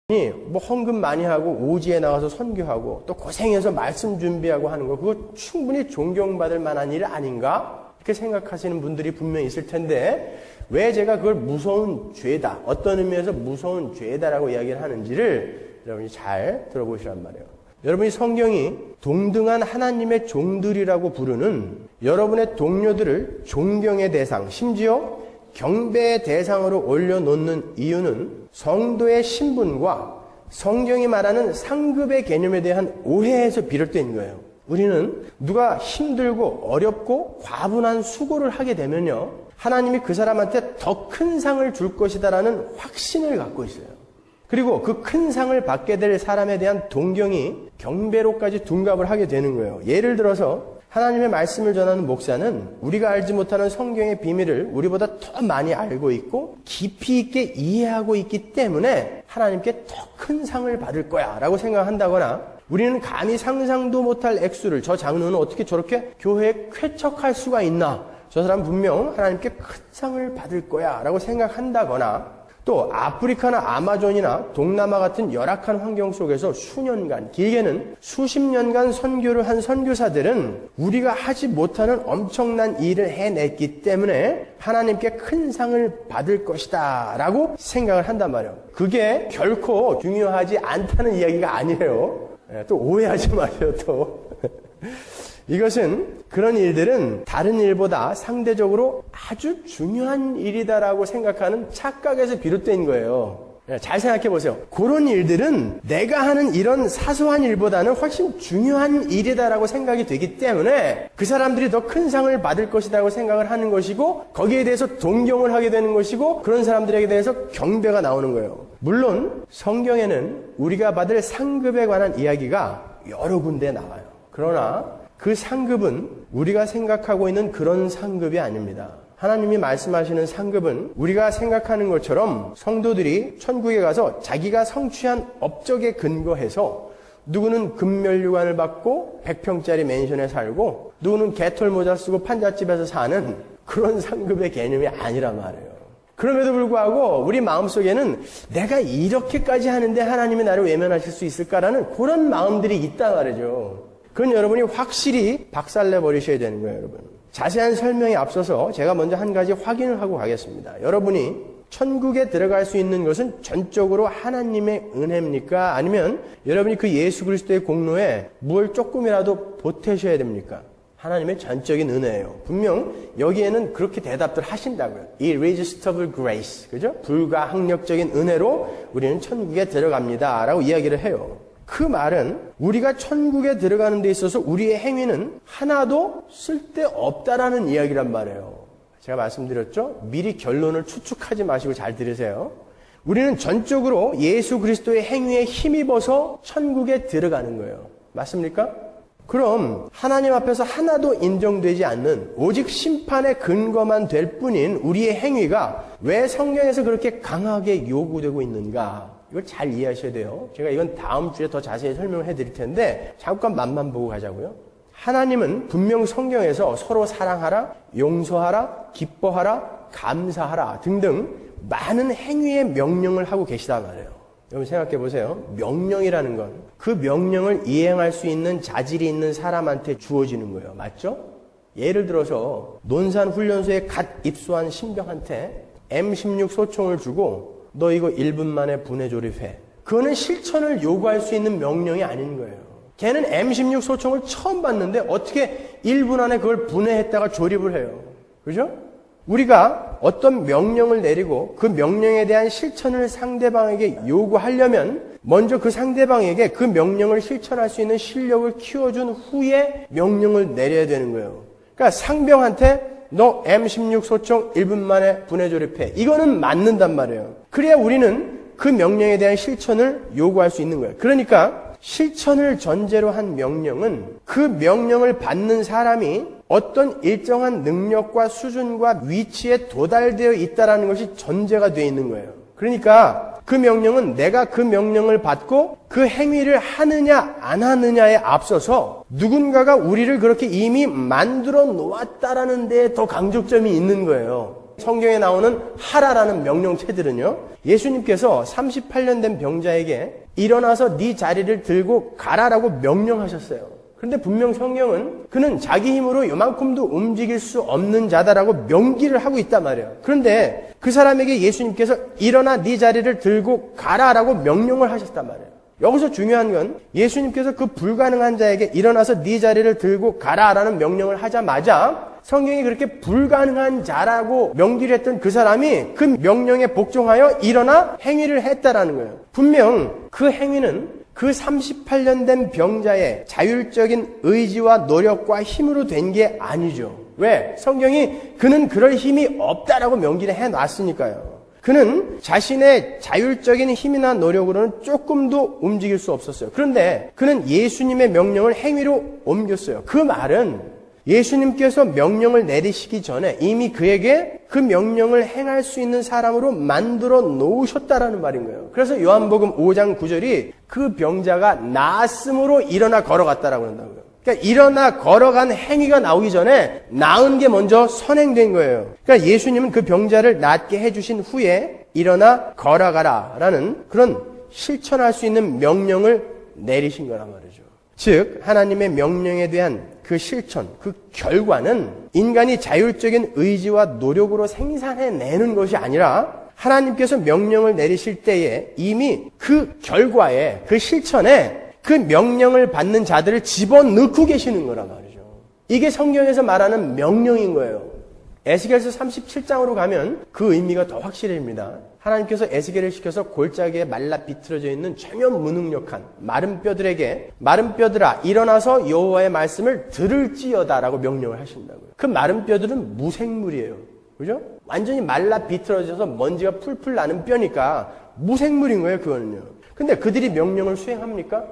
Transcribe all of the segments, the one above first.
뭐 헌금 많이 하고 오지에 나가서 선교하고 또 고생해서 말씀 준비하고 하는 거 그거 충분히 존경받을 만한 일 아닌가? 이렇게 생각하시는 분들이 분명히 있을 텐데 왜 제가 그걸 무서운 죄다, 어떤 의미에서 무서운 죄다라고 이야기를 하는지를 여러분이 잘 들어보시란 말이에요. 여러분이 성경이 동등한 하나님의 종들이라고 부르는 여러분의 동료들을 존경의 대상, 심지어 경배의 대상으로 올려놓는 이유는 성도의 신분과 성경이 말하는 상급의 개념에 대한 오해에서 비롯된 거예요. 우리는 누가 힘들고 어렵고 과분한 수고를 하게 되면요, 하나님이 그 사람한테 더 큰 상을 줄 것이다라는 확신을 갖고 있어요. 그리고 그 큰 상을 받게 될 사람에 대한 동경이 경배로까지 둔갑을 하게 되는 거예요. 예를 들어서 하나님의 말씀을 전하는 목사는 우리가 알지 못하는 성경의 비밀을 우리보다 더 많이 알고 있고 깊이 있게 이해하고 있기 때문에 하나님께 더 큰 상을 받을 거야 라고 생각한다거나, 우리는 감히 상상도 못할 액수를 저 장로는 어떻게 저렇게 교회에 쾌척할 수가 있나, 저 사람 분명 하나님께 큰 상을 받을 거야 라고 생각한다거나, 또 아프리카나 아마존이나 동남아 같은 열악한 환경 속에서 수년간, 길게는 수십 년간 선교를 한 선교사들은 우리가 하지 못하는 엄청난 일을 해냈기 때문에 하나님께 큰 상을 받을 것이다 라고 생각을 한단 말이에요. 그게 결코 중요하지 않다는 이야기가 아니에요. 또 오해하지 마세요. 또 이것은, 그런 일들은 다른 일보다 상대적으로 아주 중요한 일이다라고 생각하는 착각에서 비롯된 거예요. 잘 생각해 보세요. 그런 일들은 내가 하는 이런 사소한 일보다는 훨씬 중요한 일이다라고 생각이 되기 때문에 그 사람들이 더 큰 상을 받을 것이라고 생각을 하는 것이고, 거기에 대해서 동경을 하게 되는 것이고, 그런 사람들에게 대해서 경배가 나오는 거예요. 물론 성경에는 우리가 받을 상급에 관한 이야기가 여러 군데 나와요. 그러나 그 상급은 우리가 생각하고 있는 그런 상급이 아닙니다. 하나님이 말씀하시는 상급은 우리가 생각하는 것처럼 성도들이 천국에 가서 자기가 성취한 업적에 근거해서 누구는 금면류관을 받고 100평짜리 맨션에 살고 누구는 개털 모자 쓰고 판잣집에서 사는 그런 상급의 개념이 아니란 말이에요. 그럼에도 불구하고 우리 마음속에는 내가 이렇게까지 하는데 하나님이 나를 외면하실 수 있을까라는 그런 마음들이 있단 말이죠. 그건 여러분이 확실히 박살내버리셔야 되는 거예요, 여러분. 자세한 설명에 앞서서 제가 먼저 한 가지 확인을 하고 가겠습니다. 여러분이 천국에 들어갈 수 있는 것은 전적으로 하나님의 은혜입니까? 아니면 여러분이 그 예수 그리스도의 공로에 뭘 조금이라도 보태셔야 됩니까? 하나님의 전적인 은혜예요. 분명 여기에는 그렇게 대답들 하신다고요. Irresistible grace, 그죠? 불가항력적인 은혜로 우리는 천국에 들어갑니다 라고 이야기를 해요. 그 말은 우리가 천국에 들어가는 데 있어서 우리의 행위는 하나도 쓸데없다라는 이야기란 말이에요. 제가 말씀드렸죠? 미리 결론을 추측하지 마시고 잘 들으세요. 우리는 전적으로 예수 그리스도의 행위에 힘입어서 천국에 들어가는 거예요. 맞습니까? 그럼 하나님 앞에서 하나도 인정되지 않는 오직 심판의 근거만 될 뿐인 우리의 행위가 왜 성경에서 그렇게 강하게 요구되고 있는가? 이걸 잘 이해하셔야 돼요. 제가 이건 다음 주에 더 자세히 설명을 해드릴 텐데 잠깐 맛만 보고 가자고요. 하나님은 분명 성경에서 서로 사랑하라, 용서하라, 기뻐하라, 감사하라 등등 많은 행위의 명령을 하고 계시단 말이에요. 여러분 생각해 보세요. 명령이라는 건 그 명령을 이행할 수 있는 자질이 있는 사람한테 주어지는 거예요. 맞죠? 예를 들어서 논산훈련소에 갓 입소한 신병한테 M16 소총을 주고 너 이거 1분 만에 분해 조립해. 그거는 실천을 요구할 수 있는 명령이 아닌 거예요. 걔는 M16 소총을 처음 봤는데 어떻게 1분 안에 그걸 분해했다가 조립을 해요. 그죠? 우리가 어떤 명령을 내리고 그 명령에 대한 실천을 상대방에게 요구하려면 먼저 그 상대방에게 그 명령을 실천할 수 있는 실력을 키워준 후에 명령을 내려야 되는 거예요. 그러니까 상병한테 너 M16 소총 1분 만에 분해 조립해. 이거는 맞는단 말이에요. 그래야 우리는 그 명령에 대한 실천을 요구할 수 있는 거예요. 그러니까 실천을 전제로 한 명령은 그 명령을 받는 사람이 어떤 일정한 능력과 수준과 위치에 도달되어 있다는 것이 전제가 되어 있는 거예요. 그러니까 그 명령은 내가 그 명령을 받고 그 행위를 하느냐 안 하느냐에 앞서서 누군가가 우리를 그렇게 이미 만들어 놓았다라는 데에 더 강조점이 있는 거예요. 성경에 나오는 하라라는 명령체들은요, 예수님께서 38년 된 병자에게 일어나서 네 자리를 들고 가라라고 명령하셨어요. 그런데 분명 성경은 그는 자기 힘으로 요만큼도 움직일 수 없는 자다라고 명기를 하고 있단 말이에요. 그런데 그 사람에게 예수님께서 일어나 네 자리를 들고 가라라고 명령을 하셨단 말이에요. 여기서 중요한 건 예수님께서 그 불가능한 자에게 일어나서 네 자리를 들고 가라라는 명령을 하자마자 성경이 그렇게 불가능한 자라고 명기를 했던 그 사람이 그 명령에 복종하여 일어나 행위를 했다라는 거예요. 분명 그 행위는 그 38년 된 병자의 자율적인 의지와 노력과 힘으로 된 게 아니죠. 왜? 성경이 그는 그럴 힘이 없다라고 명기를 해놨으니까요. 그는 자신의 자율적인 힘이나 노력으로는 조금도 움직일 수 없었어요. 그런데 그는 예수님의 명령을 행위로 옮겼어요. 그 말은 예수님께서 명령을 내리시기 전에 이미 그에게 그 명령을 행할 수 있는 사람으로 만들어 놓으셨다라는 말인 거예요. 그래서 요한복음 5장 9절이 그 병자가 나았으므로 일어나 걸어갔다라고 한다고요. 그러니까 일어나 걸어간 행위가 나오기 전에 나은 게 먼저 선행된 거예요. 그러니까 예수님은 그 병자를 낫게 해주신 후에 일어나 걸어가라라는 그런 실천할 수 있는 명령을 내리신 거란 말이죠. 즉 하나님의 명령에 대한 그 실천, 그 결과는 인간이 자율적인 의지와 노력으로 생산해내는 것이 아니라 하나님께서 명령을 내리실 때에 이미 그 결과에, 그 실천에 그 명령을 받는 자들을 집어넣고 계시는 거란 말이죠. 이게 성경에서 말하는 명령인 거예요. 에스겔서 37장으로 가면 그 의미가 더 확실해집니다. 하나님께서 에스겔을 시켜서 골짜기에 말라 비틀어져 있는 전혀 무능력한 마른 뼈들에게 마른 뼈들아 일어나서 여호와의 말씀을 들을지어다라고 명령을 하신다고요. 그 마른 뼈들은 무생물이에요. 그죠? 완전히 말라 비틀어져서 먼지가 풀풀 나는 뼈니까 무생물인 거예요, 그거는요. 근데 그들이 명령을 수행합니까?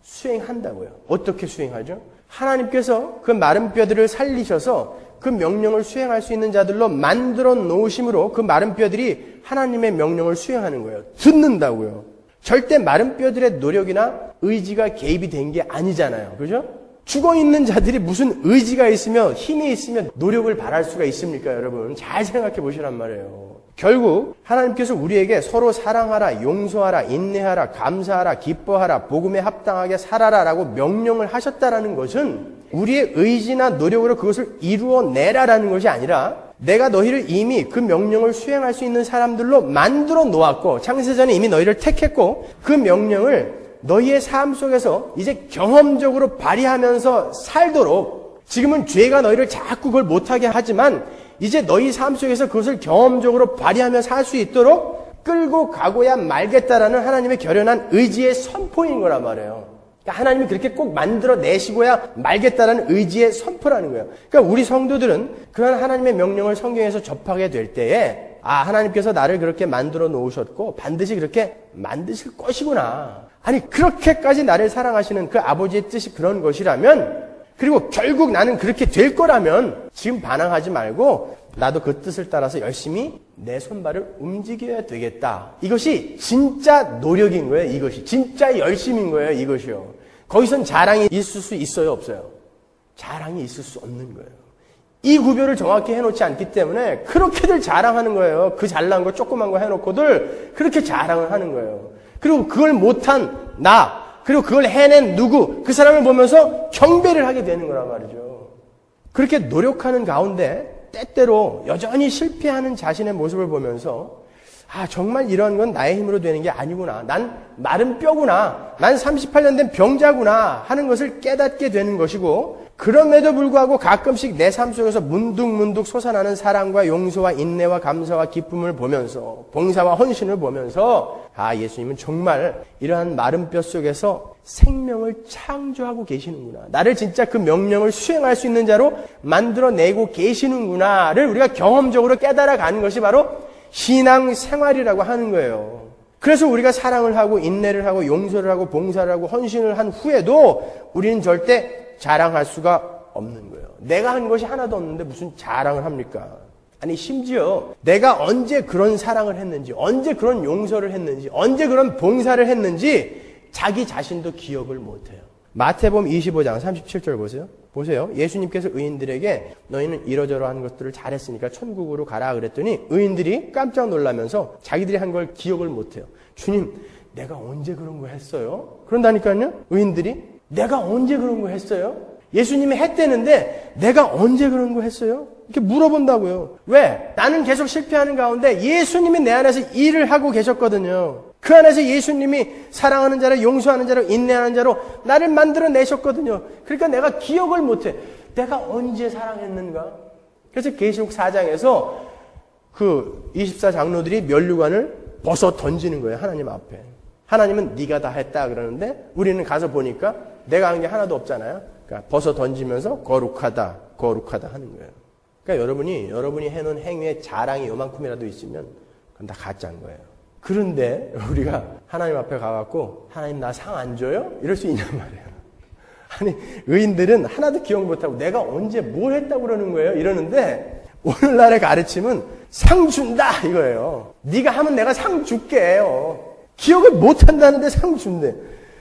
수행한다고요. 어떻게 수행하죠? 하나님께서 그 마른 뼈들을 살리셔서 그 명령을 수행할 수 있는 자들로 만들어 놓으심으로 그 마른 뼈들이 하나님의 명령을 수행하는 거예요. 듣는다고요. 절대 마른 뼈들의 노력이나 의지가 개입이 된 게 아니잖아요. 그죠? 죽어있는 자들이 무슨 의지가 있으며 힘이 있으며 노력을 바랄 수가 있습니까, 여러분? 잘 생각해 보시란 말이에요. 결국 하나님께서 우리에게 서로 사랑하라, 용서하라, 인내하라, 감사하라, 기뻐하라, 복음에 합당하게 살아라라고 명령을 하셨다라는 것은 우리의 의지나 노력으로 그것을 이루어내라라는 것이 아니라 내가 너희를 이미 그 명령을 수행할 수 있는 사람들로 만들어 놓았고 창세전에 이미 너희를 택했고 그 명령을 너희의 삶 속에서 이제 경험적으로 발휘하면서 살도록 지금은 죄가 너희를 자꾸 그걸 못하게 하지만 이제 너희 삶 속에서 그것을 경험적으로 발휘하며 살 수 있도록 끌고 가고야 말겠다라는 하나님의 결연한 의지의 선포인 거란 말이에요. 그러니까 하나님이 그렇게 꼭 만들어내시고야 말겠다라는 의지의 선포라는 거예요. 그러니까 우리 성도들은 그런 하나님의 명령을 성경에서 접하게 될 때에 하나님께서 나를 그렇게 만들어 놓으셨고 반드시 그렇게 만드실 것이구나. 아니 그렇게까지 나를 사랑하시는 그 아버지의 뜻이 그런 것이라면 그리고 결국 나는 그렇게 될 거라면 지금 반항하지 말고 나도 그 뜻을 따라서 열심히 내 손발을 움직여야 되겠다. 이것이 진짜 노력인 거예요. 이것이 진짜 열심인 거예요. 이것이요. 거기선 자랑이 있을 수 있어요? 없어요? 자랑이 있을 수 없는 거예요. 이 구별을 정확히 해놓지 않기 때문에 그렇게들 자랑하는 거예요. 그 잘난 거 조그만 거 해놓고들 그렇게 자랑을 하는 거예요. 그리고 그걸 못한 나 그리고 그걸 해낸 누구 그 사람을 보면서 경배를 하게 되는 거란 말이죠. 그렇게 노력하는 가운데 때때로 여전히 실패하는 자신의 모습을 보면서 정말 이런 건 나의 힘으로 되는 게 아니구나. 난 마른 뼈구나. 난 38년 된 병자구나 하는 것을 깨닫게 되는 것이고 그럼에도 불구하고 가끔씩 내 삶 속에서 문득문득 솟아나는 사랑과 용서와 인내와 감사와 기쁨을 보면서 봉사와 헌신을 보면서 예수님은 정말 이러한 마른 뼈 속에서 생명을 창조하고 계시는구나. 나를 진짜 그 명령을 수행할 수 있는 자로 만들어내고 계시는구나를 우리가 경험적으로 깨달아가는 것이 바로 신앙생활이라고 하는 거예요. 그래서 우리가 사랑을 하고 인내를 하고 용서를 하고 봉사를 하고 헌신을 한 후에도 우리는 절대 자랑할 수가 없는 거예요. 내가 한 것이 하나도 없는데 무슨 자랑을 합니까? 아니 심지어 내가 언제 그런 사랑을 했는지 언제 그런 용서를 했는지 언제 그런 봉사를 했는지 자기 자신도 기억을 못해요. 마태복음 25장 37절 보세요. 보세요. 예수님께서 의인들에게 너희는 이러저러한 것들을 잘했으니까 천국으로 가라 그랬더니 의인들이 깜짝 놀라면서 자기들이 한 걸 기억을 못해요. 주님, 내가 언제 그런 거 했어요? 그런다니까요. 의인들이 내가 언제 그런 거 했어요? 예수님이 했대는데 내가 언제 그런 거 했어요? 이렇게 물어본다고요. 왜? 나는 계속 실패하는 가운데 예수님이 내 안에서 일을 하고 계셨거든요. 그 안에서 예수님이 사랑하는 자로, 용서하는 자로, 인내하는 자로 나를 만들어내셨거든요. 그러니까 내가 기억을 못해. 내가 언제 사랑했는가? 그래서 계시록 4장에서 그 24장로들이 면류관을 벗어 던지는 거예요. 하나님 앞에. 하나님은 네가 다 했다 그러는데 우리는 가서 보니까 내가 한 게 하나도 없잖아요. 그러니까 벗어 던지면서 거룩하다, 거룩하다 하는 거예요. 그러니까 여러분이 해놓은 행위에 자랑이 요만큼이라도 있으면 그건 다 가짜인 거예요. 그런데 우리가 하나님 앞에 가갖고 하나님 나 상 안 줘요? 이럴 수 있냔 말이에요. 아니 의인들은 하나도 기억 못하고 내가 언제 뭘 했다고 그러는 거예요? 이러는데 오늘날의 가르침은 상 준다 이거예요. 네가 하면 내가 상 줄게요. 기억을 못한다는데 상 준대.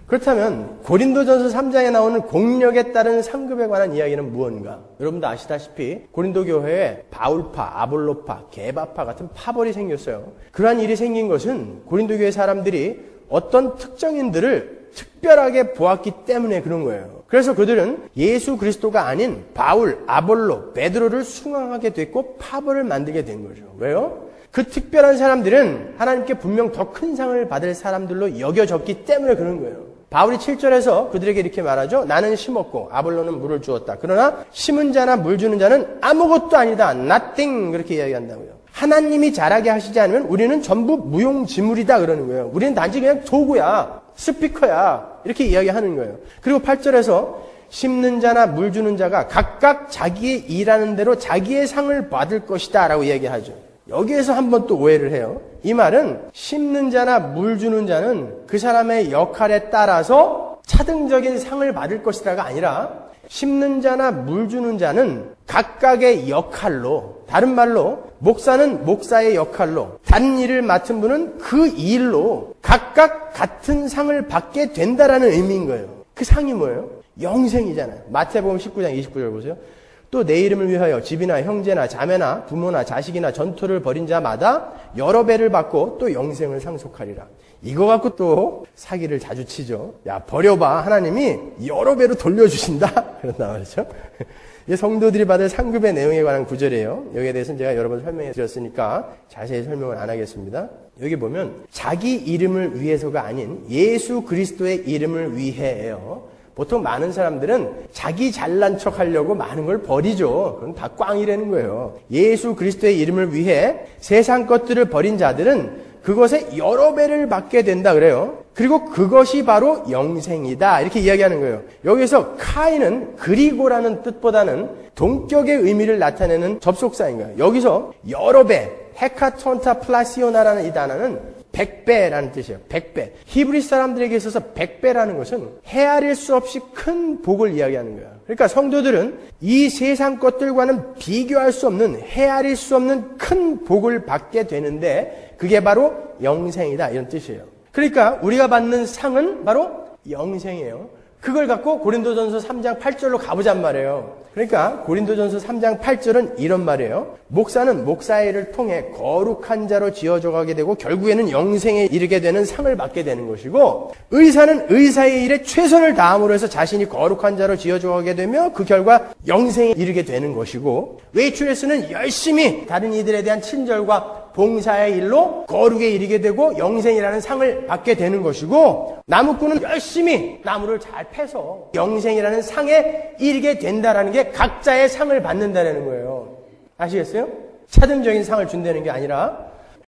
그렇다면 고린도전서 3장에 나오는 공력에 따른 상급에 관한 이야기는 무언가? 여러분도 아시다시피 고린도 교회에 바울파, 아볼로파, 게바파 같은 파벌이 생겼어요. 그러한 일이 생긴 것은 고린도 교회 사람들이 어떤 특정인들을 특별하게 보았기 때문에 그런 거예요. 그래서 그들은 예수 그리스도가 아닌 바울, 아볼로, 베드로를 숭앙하게 됐고 파벌을 만들게 된 거죠. 왜요? 그 특별한 사람들은 하나님께 분명 더 큰 상을 받을 사람들로 여겨졌기 때문에 그런 거예요. 바울이 7절에서 그들에게 이렇게 말하죠. 나는 심었고 아볼로는 물을 주었다. 그러나 심은 자나 물 주는 자는 아무것도 아니다. nothing 그렇게 이야기한다고요. 하나님이 잘하게 하시지 않으면 우리는 전부 무용지물이다 그러는 거예요. 우리는 단지 그냥 도구야. 스피커야. 이렇게 이야기하는 거예요. 그리고 8절에서 심는 자나 물 주는 자가 각각 자기의 일하는 대로 자기의 상을 받을 것이다 라고 이야기하죠. 여기에서 한번 또 오해를 해요. 이 말은 심는 자나 물 주는 자는 그 사람의 역할에 따라서 차등적인 상을 받을 것이다가 아니라 심는 자나 물 주는 자는 각각의 역할로, 다른 말로 목사는 목사의 역할로, 다른 일을 맡은 분은 그 일로 각각 같은 상을 받게 된다라는 의미인 거예요. 그 상이 뭐예요? 영생이잖아요. 마태복음 19장 29절 보세요. 또 내 이름을 위하여 집이나 형제나 자매나 부모나 자식이나 전토를 벌인 자마다 여러 배를 받고 또 영생을 상속하리라. 이거 갖고 또 사기를 자주 치죠. 야 버려봐. 하나님이 여러 배로 돌려주신다. 그런다 말이죠. 이게 성도들이 받을 상급의 내용에 관한 구절이에요. 여기에 대해서는 제가 여러 번 설명해 드렸으니까 자세히 설명을 안 하겠습니다. 여기 보면 자기 이름을 위해서가 아닌 예수 그리스도의 이름을 위해예요. 보통 많은 사람들은 자기 잘난 척 하려고 많은 걸 버리죠. 그건 다 꽝이라는 거예요. 예수 그리스도의 이름을 위해 세상 것들을 버린 자들은 그것에 여러 배를 받게 된다 그래요. 그리고 그것이 바로 영생이다 이렇게 이야기하는 거예요. 여기서 카이는 그리고라는 뜻보다는 동격의 의미를 나타내는 접속사인 거예요. 여기서 여러 배, 헤카톤타 플라시오나라는 이 단어는 100배라는 뜻이에요. 100배. 히브리 사람들에게 있어서 100배라는 것은 헤아릴 수 없이 큰 복을 이야기하는 거예요. 그러니까 성도들은 이 세상 것들과는 비교할 수 없는, 헤아릴 수 없는 큰 복을 받게 되는데 그게 바로 영생이다 이런 뜻이에요. 그러니까 우리가 받는 상은 바로 영생이에요. 그걸 갖고 고린도전서 3장 8절로 가보잔 말이에요. 그러니까 고린도전서 3장 8절은 이런 말이에요. 목사는 목사의 일을 통해 거룩한 자로 지어져 가게 되고 결국에는 영생에 이르게 되는 상을 받게 되는 것이고, 의사는 의사의 일에 최선을 다함으로 해서 자신이 거룩한 자로 지어져 가게 되며 그 결과 영생에 이르게 되는 것이고, 웨이트레스는 열심히 다른 이들에 대한 친절과 봉사의 일로 거룩에 이르게 되고 영생이라는 상을 받게 되는 것이고, 나무꾼은 열심히 나무를 잘 패서 영생이라는 상에 이르게 된다라는 게 각자의 상을 받는다는 거예요. 아시겠어요? 차등적인 상을 준다는 게 아니라